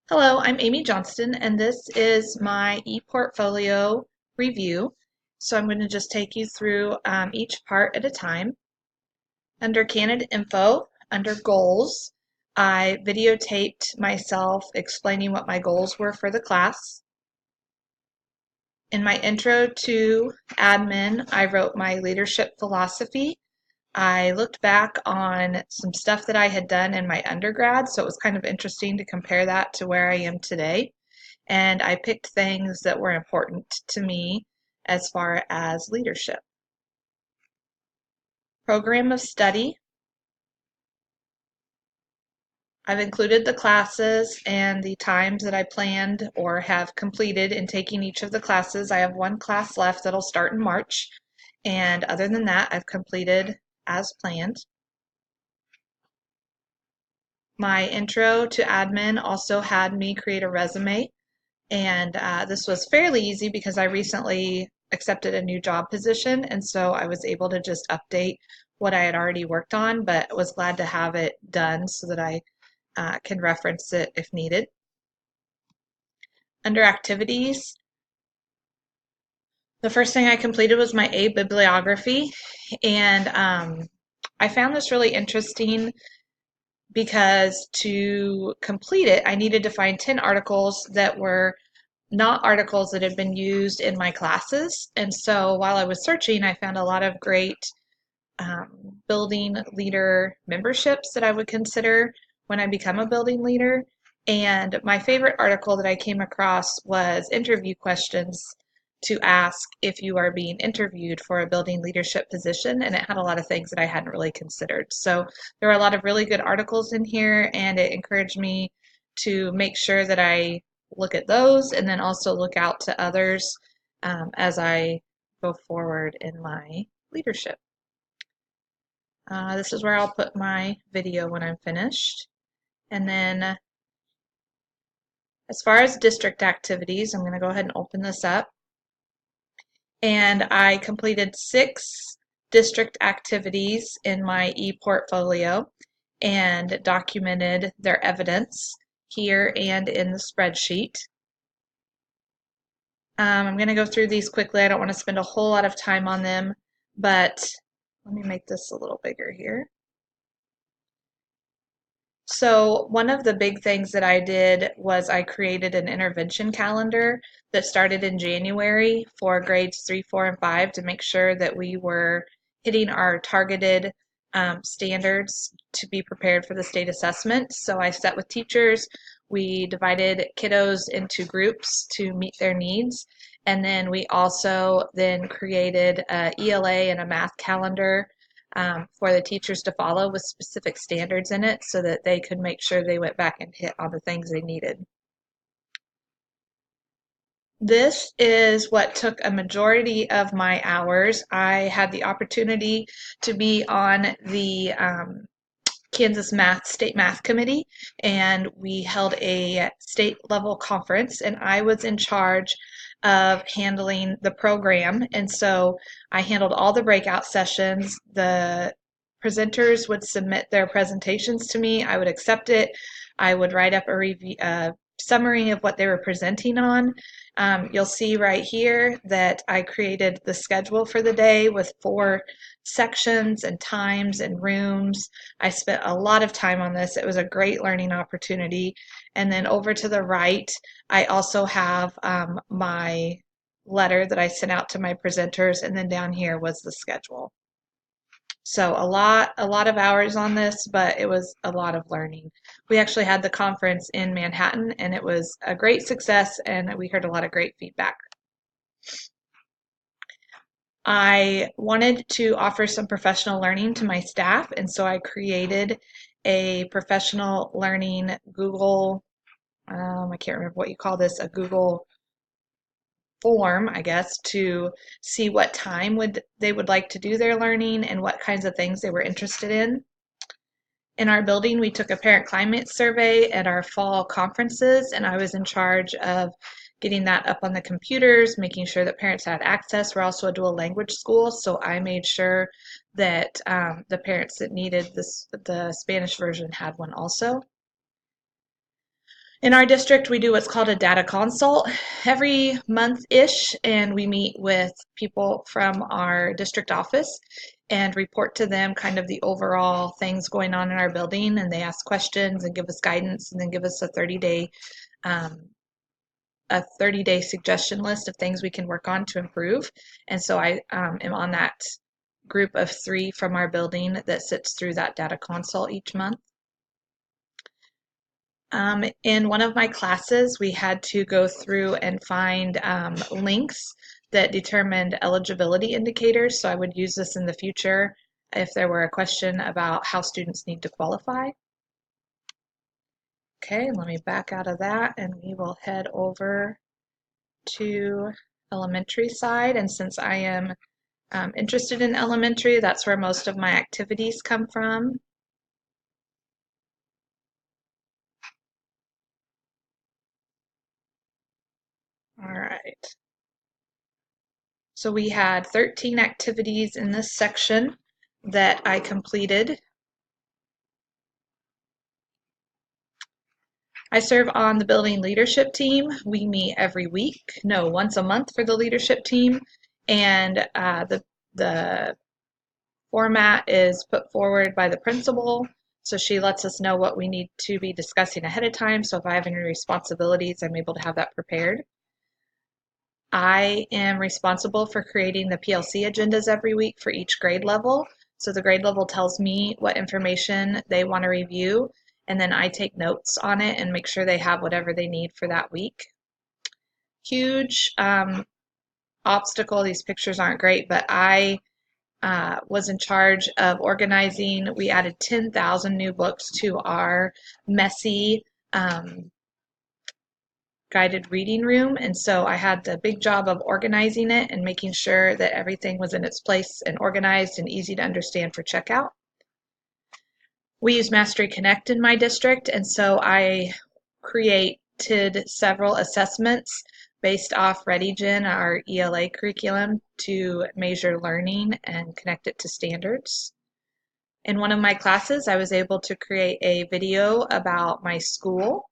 Hello, I'm Amy Johnston, and this is my ePortfolio review. So I'm going to just take you through each part at a time. Under candidate info, under goals, I videotaped myself explaining what my goals were for the class. In my intro to admin, I wrote my leadership philosophy. I looked back on some stuff that I had done in my undergrad, so it was kind of interesting to compare that to where I am today. And I picked things that were important to me as far as leadership. Program of study. I've included the classes and the times that I planned or have completed in taking each of the classes. I have one class left that'll start in March, and other than that, I've completed as planned. My intro to admin also had me create a resume, and this was fairly easy because I recently accepted a new job position, and so I was able to just update what I had already worked on, but was glad to have it done so that I can reference it if needed. Under activities, the first thing I completed was my A bibliography, and I found this really interesting because to complete it, I needed to find 10 articles that were not articles that had been used in my classes. And so while I was searching, I found a lot of great building leader memberships that I would consider when I become a building leader. And my favorite article that I came across was interview questions to ask if you are being interviewed for a building leadership position. And it had a lot of things that I hadn't really considered. So there were a lot of really good articles in here, and it encouraged me to make sure that I look at those and then also look out to others as I go forward in my leadership. This is where I'll put my video when I'm finished. And then as far as district activities, I'm going to go ahead and open this up. And I completed 6 district activities in my ePortfolio and documented their evidence here and in the spreadsheet. I'm going to go through these quickly. I don't want to spend a whole lot of time on them, but let me make this a little bigger here. So one of the big things that I did was I created an intervention calendar that started in January for grades 3, 4, and 5 to make sure that we were hitting our targeted standards to be prepared for the state assessment. So I sat with teachers, we divided kiddos into groups to meet their needs, and then we also then created a ELA and a math calendar for the teachers to follow with specific standards in it so that they could make sure they went back and hit on the things they needed. This is what took a majority of my hours. I had the opportunity to be on the Kansas State Math Committee, and we held a state level conference, and I was in charge of handling the program. And so I handled all the breakout sessions. The presenters would submit their presentations to me. I would accept it. I would write up a review, summary of what they were presenting on. You'll see right here that I created the schedule for the day with 4 sections and times and rooms. I spent a lot of time on this. It was a great learning opportunity. And then over to the right, I also have my letter that I sent out to my presenters, and then down here was the schedule. So a lot of hours on this, but it was a lot of learning. We actually had the conference in Manhattan, and it was a great success, and we heard a lot of great feedback. I wanted to offer some professional learning to my staff, and so I created a professional learning Google, I can't remember what you call this, a Google form, I guess, to see what time they would like to do their learning and what kinds of things they were interested in. In our building, we took a parent climate survey at our fall conferences, and I was in charge of getting that up on the computers, making sure that parents had access. We're also a dual language school, so I made sure that the parents that needed the Spanish version had one also. In our district, we do what's called a data consult every month-ish, and we meet with people from our district office and report to them kind of the overall things going on in our building, and they ask questions and give us guidance and then give us um, a 30-day suggestion list of things we can work on to improve. And so I am on that group of 3 from our building that sits through that data consult each month. In one of my classes, we had to go through and find links that determined eligibility indicators. So I would use this in the future if there were a question about how students need to qualify. Okay, let me back out of that and we will head over to elementary side. And since I am interested in elementary, that's where most of my activities come from. All right. So we had 13 activities in this section that I completed. I serve on the building leadership team. We meet every week, no, once a month for the leadership team, and the format is put forward by the principal. So she lets us know what we need to be discussing ahead of time. So if I have any responsibilities, I'm able to have that prepared. I am responsible for creating the PLC agendas every week for each grade level. So the grade level tells me what information they want to review, and then I take notes on it and make sure they have whatever they need for that week. Huge obstacle, these pictures aren't great, but I was in charge of organizing. We added 10,000 new books to our messy guided reading room, and so I had the big job of organizing it and making sure that everything was in its place and organized and easy to understand for checkout. We use Mastery Connect in my district, and so I created several assessments based off ReadyGen, our ELA curriculum, to measure learning and connect it to standards. In one of my classes, I was able to create a video about my school.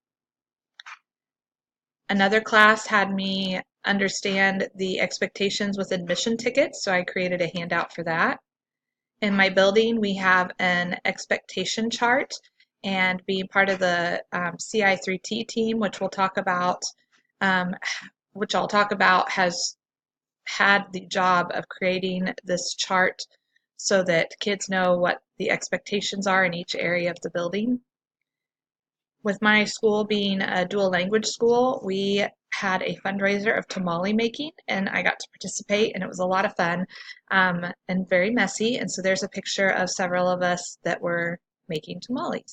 Another class had me understand the expectations with admission tickets, so I created a handout for that. In my building, we have an expectation chart, and being part of the CI3T team, which I'll talk about, has had the job of creating this chart so that kids know what the expectations are in each area of the building. With my school being a dual language school, we had a fundraiser of tamale making, and I got to participate, and it was a lot of fun and very messy. And so there's a picture of several of us that were making tamales.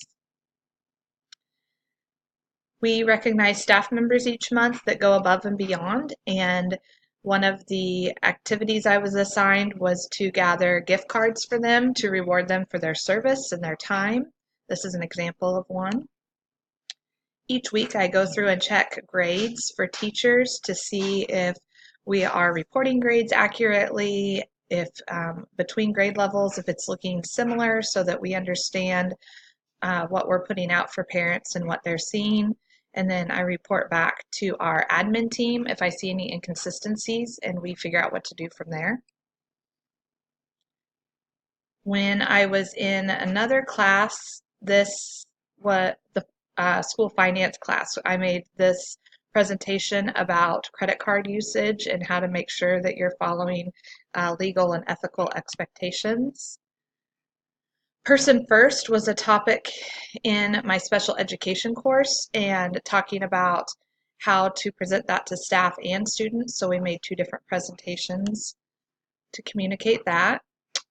We recognize staff members each month that go above and beyond, and one of the activities I was assigned was to gather gift cards for them to reward them for their service and their time. This is an example of one. Each week I go through and check grades for teachers to see if we are reporting grades accurately, if between grade levels, if it's looking similar so that we understand what we're putting out for parents and what they're seeing. And then I report back to our admin team if I see any inconsistencies, and we figure out what to do from there. When I was in another class, this was the school finance class. I made this presentation about credit card usage and how to make sure that you're following legal and ethical expectations. Person first was a topic in my special education course, and talking about how to present that to staff and students. So we made 2 different presentations to communicate that.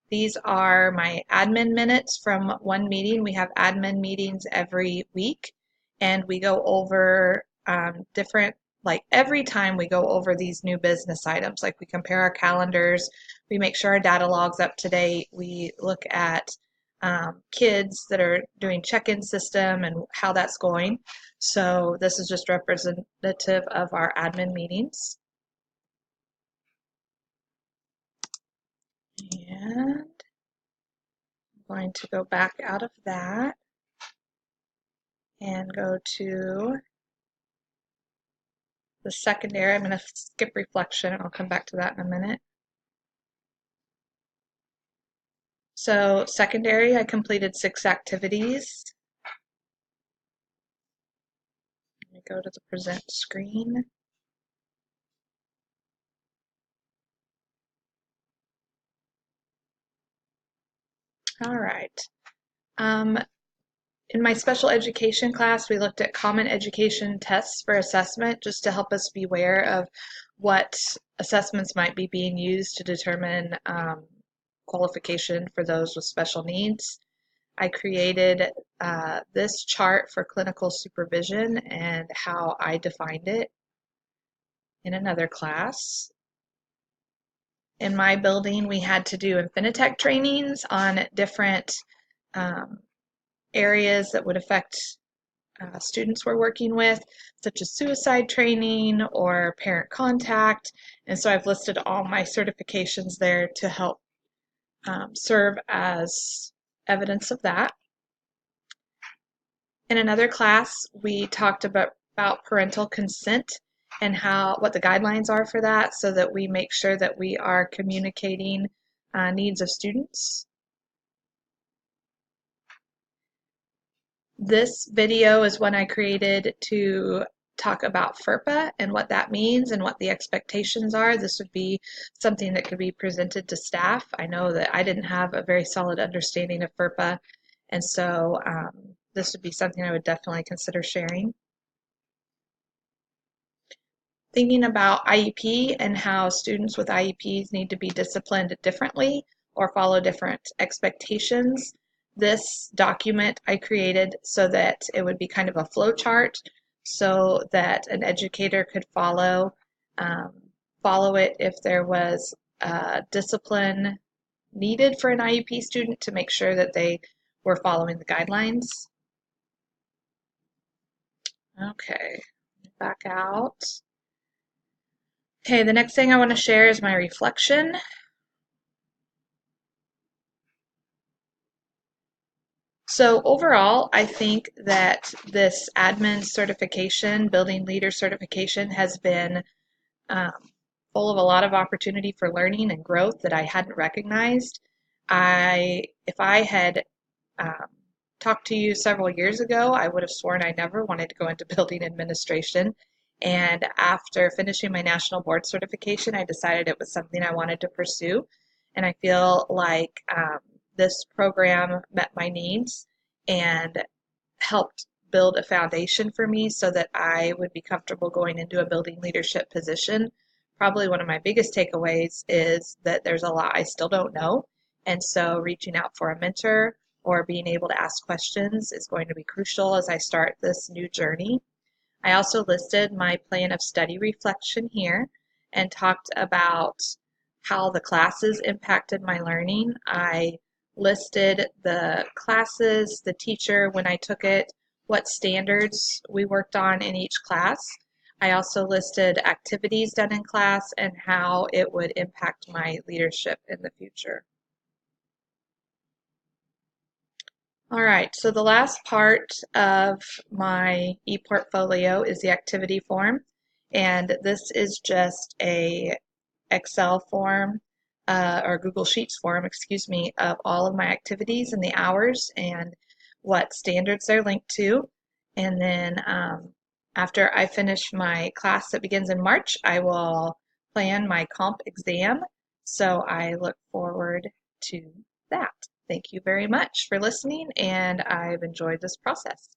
These are my admin minutes from one meeting. We have admin meetings every week, and we go over like every time we go over these new business items, like we compare our calendars, we make sure our data log's up to date, we look at kids that are doing check-in system and how that's going. So this is just representative of our admin meetings. And I'm going to go back out of that and go to The secondary, I'm going to skip reflection and I'll come back to that in a minute. So secondary, I completed 6 activities. Let me go to the present screen. All right. Um, in my special education class, we looked at common education tests for assessment just to help us be aware of what assessments might be being used to determine qualification for those with special needs. I created this chart for clinical supervision and how I defined it in another class. In my building, we had to do Infinitec trainings on different um, areas that would affect students we're working with, such as suicide training or parent contact. And so I've listed all my certifications there to help serve as evidence of that. In another class, we talked about parental consent and what the guidelines are for that so that we make sure that we are communicating needs of students. This video is one I created to talk about FERPA and what that means and what the expectations are. This would be something that could be presented to staff. I know that I didn't have a very solid understanding of FERPA, and so this would be something I would definitely consider sharing. Thinking about IEP and how students with IEPs need to be disciplined differently or follow different expectations. This document I created so that it would be kind of a flow chart so that an educator could follow it if there was discipline needed for an IEP student to make sure that they were following the guidelines. Okay, back out. Okay, the next thing I want to share is my reflection. So overall, I think that this admin certification, building leader certification, has been um, full of a lot of opportunity for learning and growth that I hadn't recognized. If I had um, talked to you several years ago, I would have sworn I never wanted to go into building administration. And after finishing my national board certification, I decided it was something I wanted to pursue. And I feel like this program met my needs and helped build a foundation for me so that I would be comfortable going into a building leadership position. Probably one of my biggest takeaways is that there's a lot I still don't know. And so reaching out for a mentor or being able to ask questions is going to be crucial as I start this new journey. I also listed my plan of study reflection here and talked about how the classes impacted my learning. I listed the classes, the teacher, when I took it, what standards we worked on in each class. I also listed activities done in class and how it would impact my leadership in the future. All right, so the last part of my e-portfolio is the activity form, and this is just a Excel form or Google Sheets form, excuse me, of all of my activities and the hours and what standards they're linked to. And then after I finish my class that begins in March, I will plan my comp exam. So I look forward to that. Thank you very much for listening, and I've enjoyed this process.